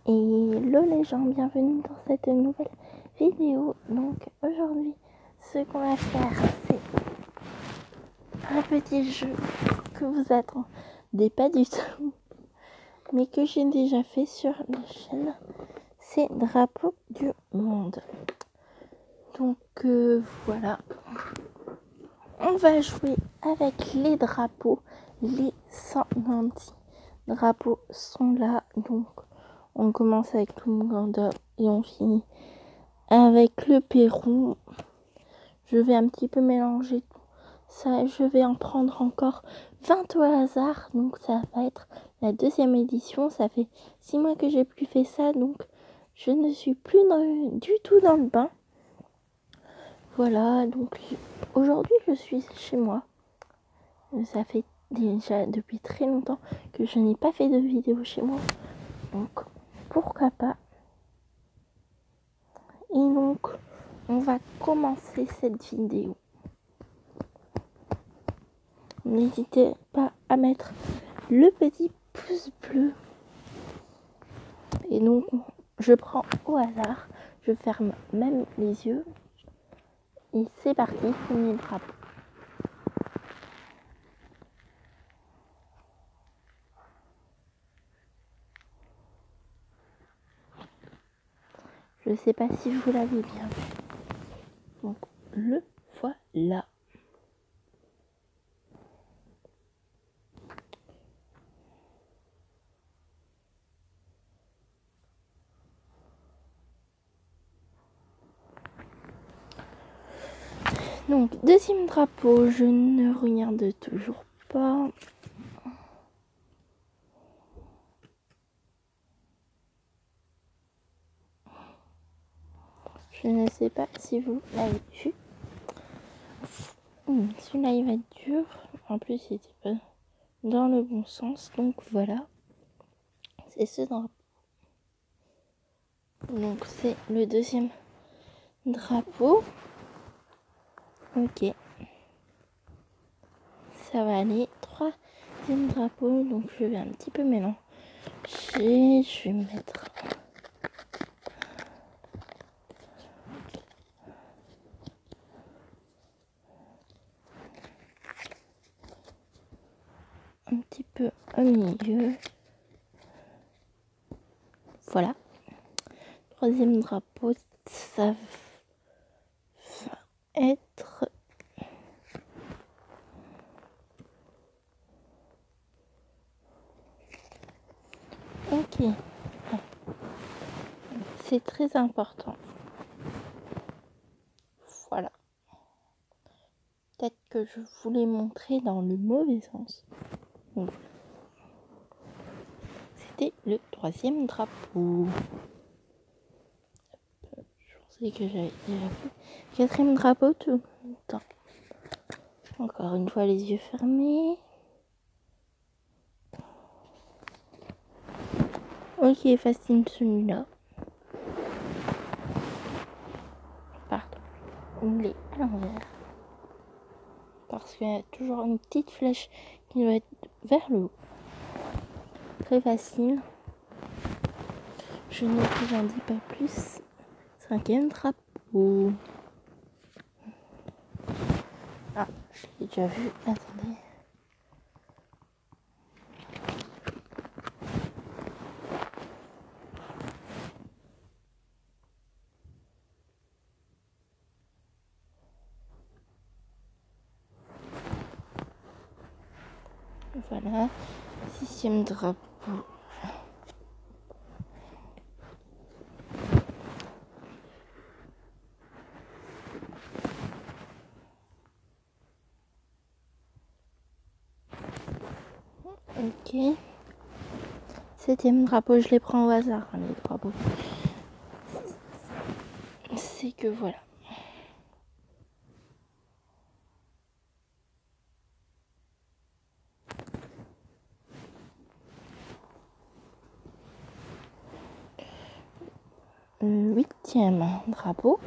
Hello les gens, bienvenue dans cette nouvelle vidéo. Donc aujourd'hui, ce qu'on va faire, c'est un petit jeu que vous attendez pas du tout, mais que j'ai déjà fait sur la chaîne. C'est Drapeau du monde. Donc voilà, on va jouer avec les drapeaux. Les 190 drapeaux sont là, donc on commence avec l'Ouganda et on finit avec le Pérou. Je vais un petit peu mélanger tout ça. Je vais en prendre encore 20 au hasard. Donc ça va être la deuxième édition. Ça fait 6 mois que j'ai plus fait ça. Donc je ne suis plus du tout dans le bain. Voilà. Donc aujourd'hui je suis chez moi. Ça fait déjà depuis très longtemps que je n'ai pas fait de vidéo chez moi. Donc pourquoi pas. Et donc on va commencer cette vidéo. N'hésitez pas à mettre le petit pouce bleu. Et donc je prends au hasard, je ferme même les yeux. Et c'est parti, premier drapeau. Je ne sais pas si vous l'avez bien vu. Donc le voilà. Donc deuxième drapeau, je ne regarde toujours pas. Je ne sais pas si vous l'avez vu. Celui-là il va être dur. En plus il était pas dans le bon sens. Donc voilà. C'est ce drapeau. Donc c'est le deuxième drapeau. Ok. Ça va aller. Troisième drapeau. Donc je vais un petit peu mélanger. Je vais mettre un petit peu au milieu. Voilà. Troisième drapeau. Ça va être... Ok. C'est très important. Voilà. Peut-être que je voulais montrer dans le mauvais sens. Donc, c'était le troisième drapeau. Je pensais que j'avais déjà fait. Quatrième drapeau tout le temps. Encore une fois les yeux fermés. Ok, fascine celui-là. Pardon. Il est à l'envers. Parce qu'il y a toujours une petite flèche qui doit être vers le haut. Très facile. Je ne vous en dis pas plus. Cinquième drapeau. Ah, je l'ai déjà vu. Attendez. Voilà. Sixième drapeau. Ok. Septième drapeau, je les prends au hasard, hein, les drapeaux. C'est que voilà. Huitième drapeau.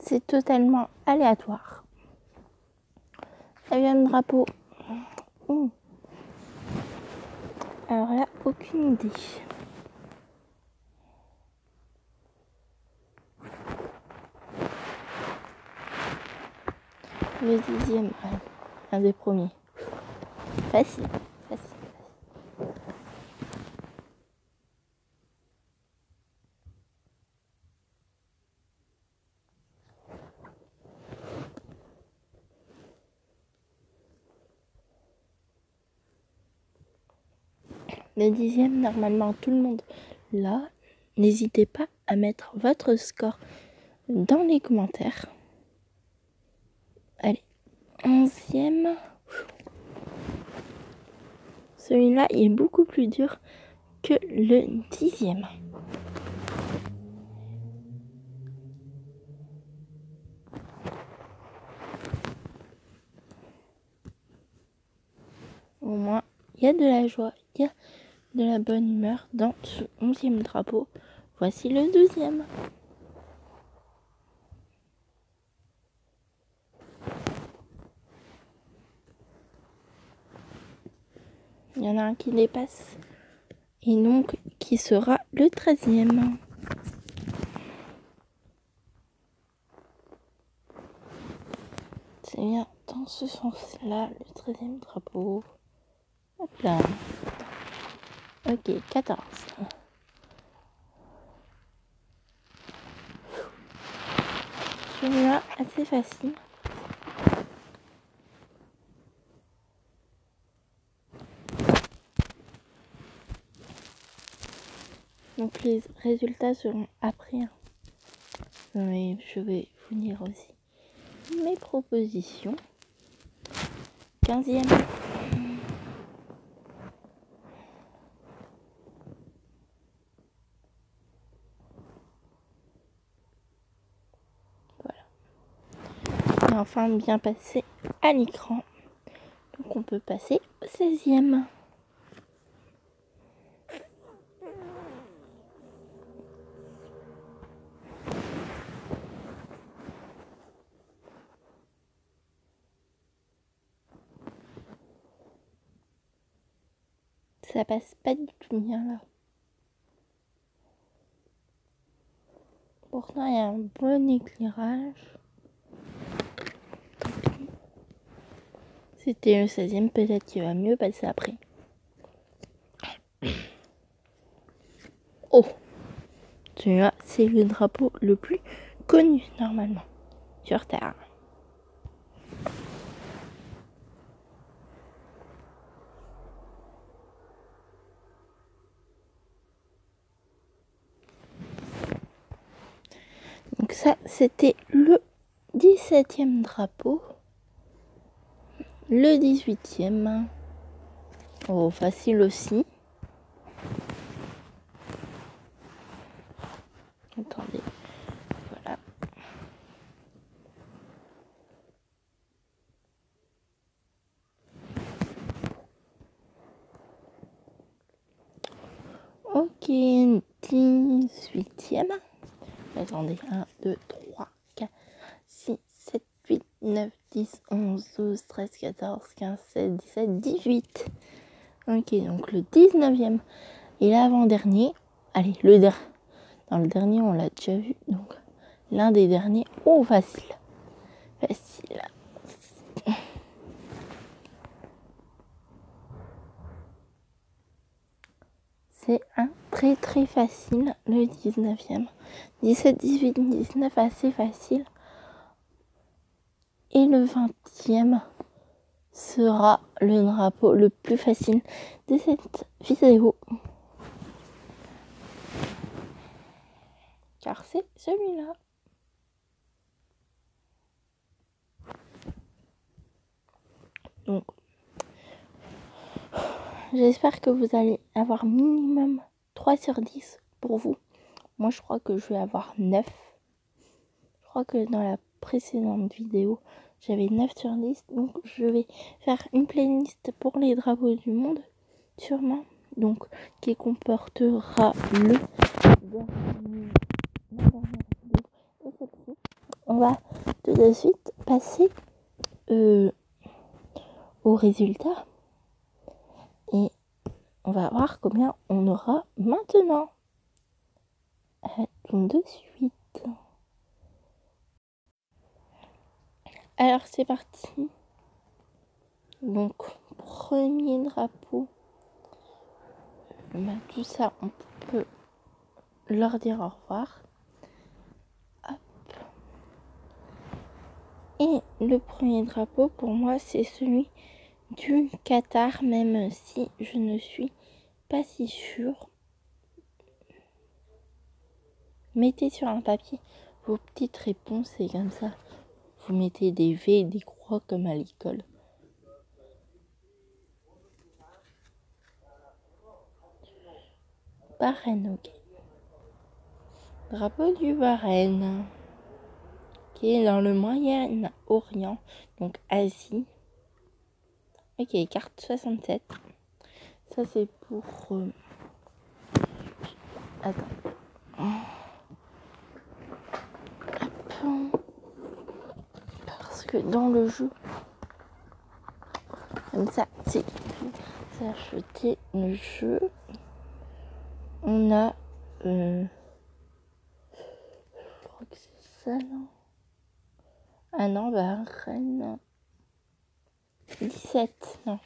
C'est totalement aléatoire. 9e drapeau. Alors là, aucune idée. Le 10e, un des premiers. Facile. Le 10e, normalement tout le monde là. N'hésitez pas à mettre votre score dans les commentaires. Allez, 11e. Celui-là il est beaucoup plus dur que le 10e. Au moins, il y a de la joie, il y a de la bonne humeur dans ce 11e drapeau. Voici le 12e. Il y en a un qui dépasse et donc qui sera le 13e. C'est bien dans ce sens-là, le 13e drapeau. Hop là. Ok, 14. Celui-là, assez facile. Donc les résultats seront après. Mais je vais vous dire aussi mes propositions. 15e. Voilà. Et enfin bien passé à l'écran. Donc on peut passer au 16e. Ça passe pas du tout bien là. Pourtant il y a un bon éclairage. C'était le 16e, peut-être qu'il va mieux passer après. Oh, celui-là, c'est le drapeau le plus connu normalement sur Terre. Donc ça, c'était le 17e drapeau. Le 18e. Oh, facile aussi. Attendez. Voilà. Ok, 18e. Attendez, 1, 2, 3, 4, 6, 7, 8, 9, 10, 11, 12, 13, 14, 15, 16, 17, 18. Ok, donc le 19e et l'avant-dernier. Allez, dans le dernier, on l'a déjà vu. Donc, l'un des derniers. Oh, facile. Facile. C'est un très très facile, le 19e. 17, 18, 19, assez facile. Et le 20e sera le drapeau le plus facile de cette vidéo. Car c'est celui-là. Donc, j'espère que vous allez avoir minimum 3 sur 10 pour vous. Moi, je crois que je vais avoir 9. Je crois que dans la précédente vidéo, j'avais 9 sur 10. Donc, je vais faire une playlist pour les drapeaux du monde, sûrement. Donc, qui comportera la dernière vidéo et celle-ci. On va tout de suite passer au résultat. Et on va voir combien on aura maintenant. Tout de suite. Alors c'est parti. Donc premier drapeau. Tout ça, on peut leur dire au revoir. Hop. Et le premier drapeau pour moi c'est celui du Qatar, même si je ne suis pas si sûre. Mettez sur un papier vos petites réponses et comme ça vous mettez des V et des croix comme à l'école. Bahreïn, ok. Drapeau du Bahreïn, qui est dans le Moyen-Orient, donc Asie. Ok, carte 67. Ça c'est pour... Attends. Hop. Parce que dans le jeu, comme ça, si vous achetez le jeu, on a... je crois que c'est ça, non? Ah non, Bahreïn... 17, non.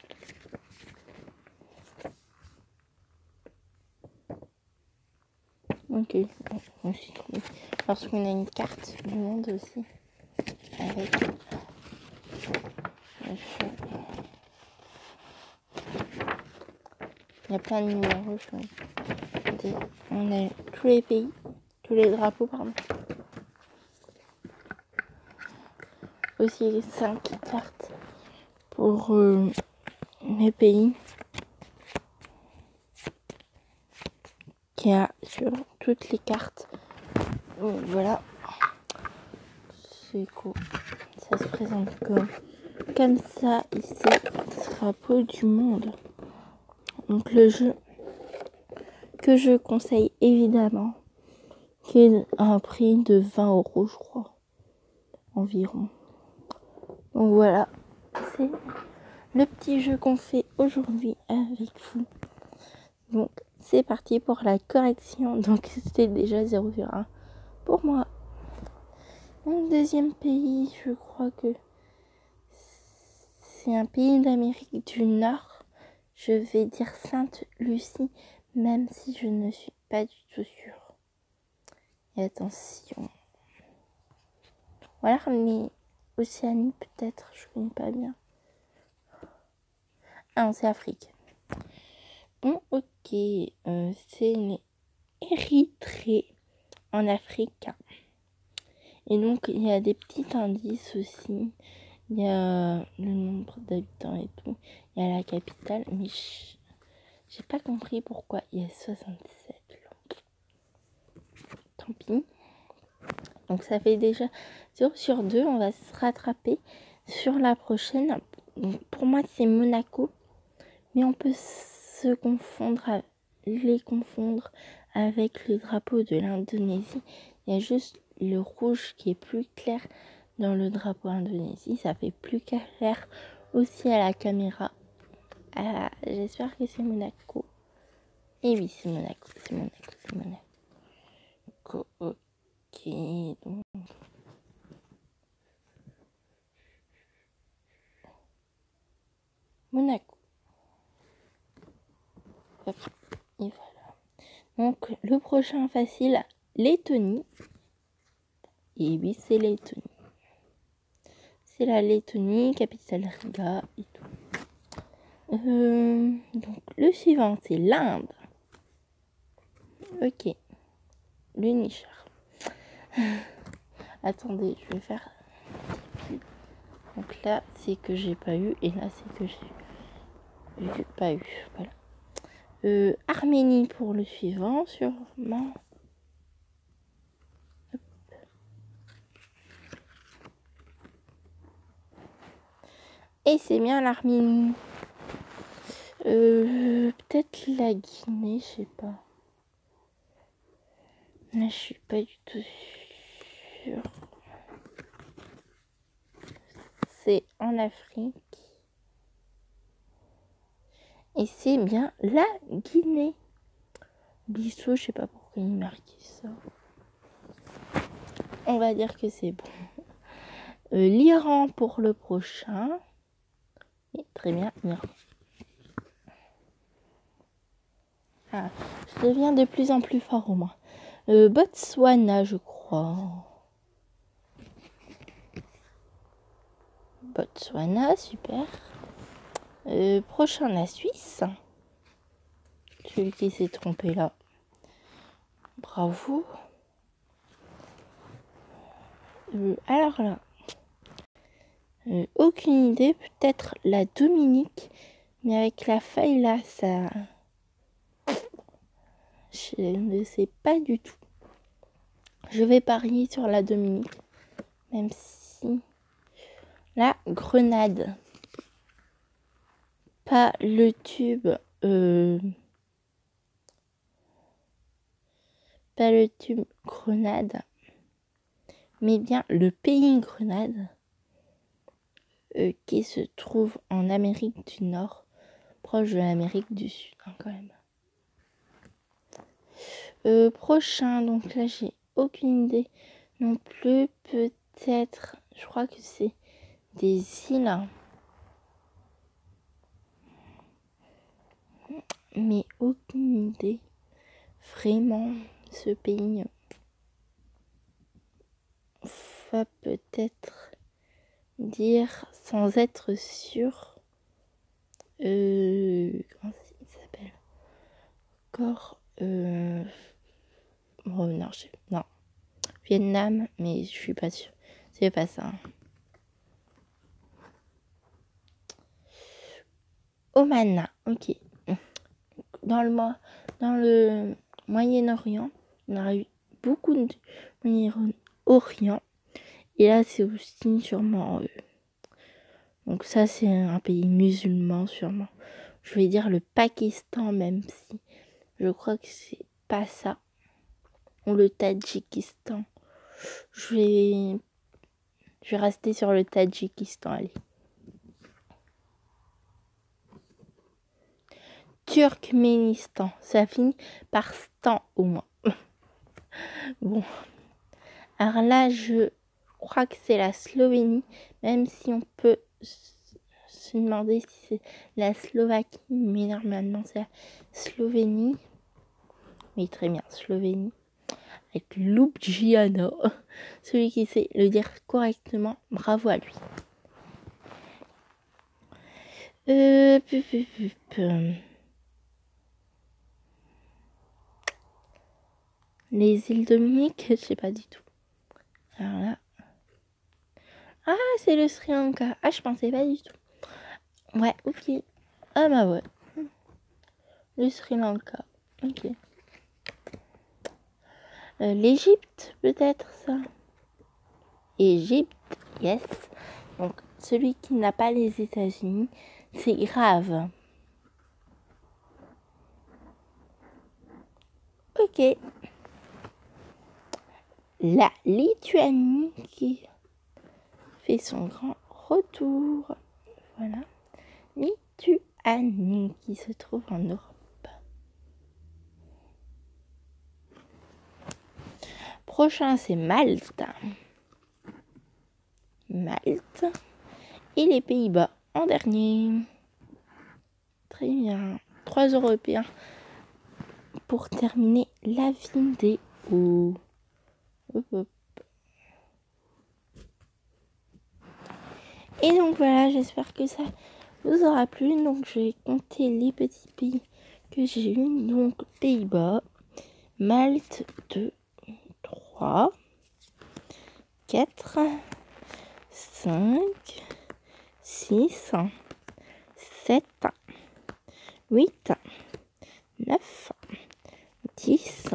Ok, bon, je me suis trompée. Parce qu'on a une carte du monde aussi. Avec le jeu. Il y a plein de numéros. On a tous les pays, tous les drapeaux, pardon. Aussi les 5 cartes pour les pays qu'il y a sur toutes les cartes. Donc voilà, c'est cool. Ça se présente comme ça ici, drapeau du monde. Donc le jeu que je conseille évidemment, qui est à un prix de 20 € je crois, environ. Donc voilà, c'est le petit jeu qu'on fait aujourd'hui avec vous. Donc c'est parti pour la correction. Donc c'était déjà 0,1 pour moi. Mon deuxième pays, je crois que c'est un pays d'Amérique du Nord. Je vais dire Sainte-Lucie, même si je ne suis pas du tout sûre. Et attention. Voilà, mais Océanie peut-être, je connais pas bien. Ah non, c'est Afrique. Bon, ok, c'est l'Érythrée en Afrique. Et donc, il y a des petits indices aussi. Il y a le nombre d'habitants et tout. Il y a la capitale, mais j'ai pas compris pourquoi il y a 67 langues. Tant pis. Donc, ça fait déjà 0 sur 2. On va se rattraper sur la prochaine. Donc, pour moi, c'est Monaco. Mais on peut les confondre avec le drapeau de l'Indonésie. Il y a juste le rouge qui est plus clair dans le drapeau Indonésie. Ça fait plus clair aussi à la caméra. J'espère que c'est Monaco. Et oui, c'est Monaco. C'est Monaco. Ok. Donc. Monaco. Hop. Et voilà. Donc, le prochain facile, Lettonie. Et oui, c'est Lettonie. C'est la Lettonie, capitale Riga et tout. Donc, le suivant, c'est l'Inde. Ok. Le Niger. Attendez, je vais faire... Donc là, c'est que j'ai pas eu. Et là, c'est que j'ai pas eu. Voilà. Arménie pour le suivant, sûrement. Hop. Et c'est bien l'Arménie. Peut-être la Guinée, je sais pas. Là, je suis pas du tout sûre. C'est en Afrique. Et c'est bien la Guinée. Bissau, je sais pas pourquoi il marque ça. On va dire que c'est bon. L'Iran pour le prochain. Et très bien, l'Iran. Ah, je deviens de plus en plus fort au moins. Botswana, je crois. Botswana, super. Prochain, la Suisse. Celui qui s'est trompé là. Bravo. Alors là, aucune idée. Peut-être la Dominique. Mais avec la feuille là, ça... Je ne sais pas du tout. Je vais parier sur la Dominique. Même si... La Grenade. Pas le tube... Pas le tube Grenade. Mais bien le pays Grenade. Qui se trouve en Amérique du Nord. Proche de l'Amérique du Sud, hein, quand même. Prochain, donc là j'ai aucune idée non plus. Peut-être, je crois que c'est des îles, mais aucune idée. Vraiment, ce pays va peut-être dire sans être sûr. Comment il s'appelle encore oh, non, non. Vietnam, mais je suis pas sûre. C'est pas ça. Oman, ok. Dans le Moyen-Orient, on a eu beaucoup de Moyen-Orient. Et là, c'est aussi sûrement... donc ça, c'est un pays musulman, sûrement. Je vais dire le Pakistan, même si je crois que c'est pas ça. Ou le Tadjikistan. Je vais rester sur le Tadjikistan, allez. Turkménistan, ça finit par stan au moins. Bon, alors là, je crois que c'est la Slovénie, même si on peut se demander si c'est la Slovaquie, mais normalement c'est la Slovénie. Oui, très bien, Slovénie. Avec Ljubljana. Celui qui sait le dire correctement, bravo à lui. Les îles Dominiques, je sais pas du tout. Alors là. Ah, c'est le Sri Lanka. Ah, je pensais pas du tout. Ouais, ok. Ah bah ouais. Le Sri Lanka. Ok. L'Égypte, peut-être ça. Égypte, yes. Donc, celui qui n'a pas les États-Unis, c'est grave. Ok. La Lituanie qui fait son grand retour. Voilà. Lituanie qui se trouve en Europe. Prochain, c'est Malte. Malte. Et les Pays-Bas en dernier. Très bien. 3 Européens pour terminer la vidéo. Hop, hop. Et donc voilà, j'espère que ça vous aura plu. Donc je vais compter les petits pays que j'ai eu. Donc Pays-Bas, Malte, 2, 3, 4, 5, 6, 7, 8, 9, 10,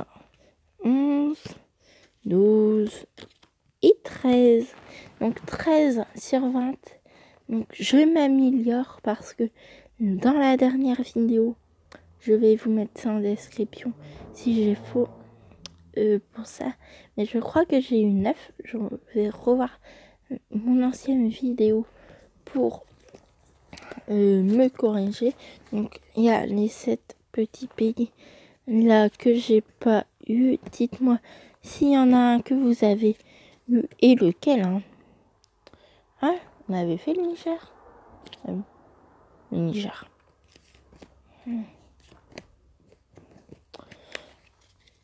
11, 12 et 13. Donc 13 sur 20. Donc je m'améliore parce que dans la dernière vidéo, je vais vous mettre ça en description si j'ai faux pour ça. Mais je crois que j'ai eu 9. Je vais revoir mon ancienne vidéo pour me corriger. Donc il y a les 7 petits pays là que j'ai pas eu. Dites-moi s'il y en a un que vous avez eu et lequel. Hein, on avait fait le Niger. Ah oui, le Niger.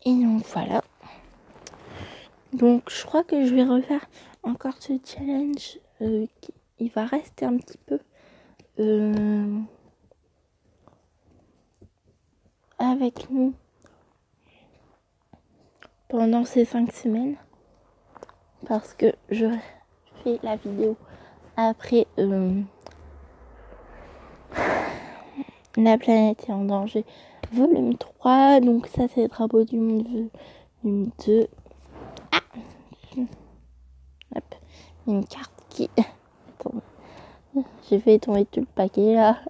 Et donc voilà. Donc je crois que je vais refaire encore ce challenge. Il va rester un petit peu avec nous pendant ces 5 semaines. Parce que je fais la vidéo après La planète est en danger volume 3. Donc ça c'est le drapeau du monde volume 2. Ah, hop, une carte qui... Attends, j'ai fait tomber tout le paquet là.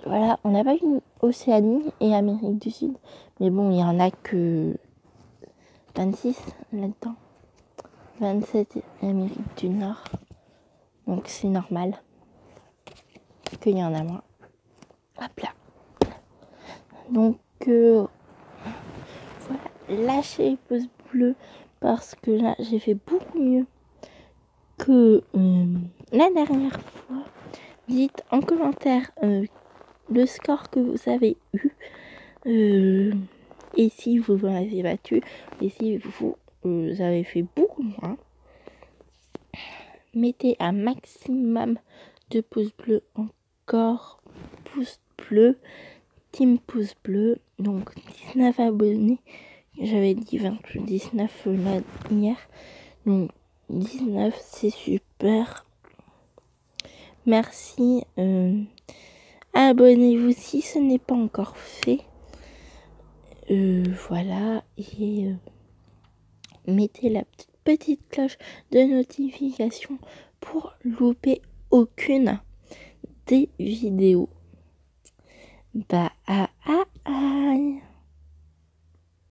Voilà, on n'a pas eu Océanie et Amérique du Sud. Mais bon, il n'y en a que 26 là-dedans. 27 Amérique du Nord. Donc c'est normal qu'il y en a moins. Hop là. Donc voilà, lâchez les pouces bleus parce que là j'ai fait beaucoup mieux que la dernière fois. Dites en commentaire le score que vous avez eu et si vous avez battu et si vous avez fait beaucoup moins. Mettez un maximum de pouces bleus, encore pouces bleus, team pouce bleu. Donc 19 abonnés, j'avais dit 19 là hier, donc 19 c'est super. Merci, abonnez-vous si ce n'est pas encore fait. Voilà, et mettez la petite cloche de notification pour louper aucune des vidéos. Bye.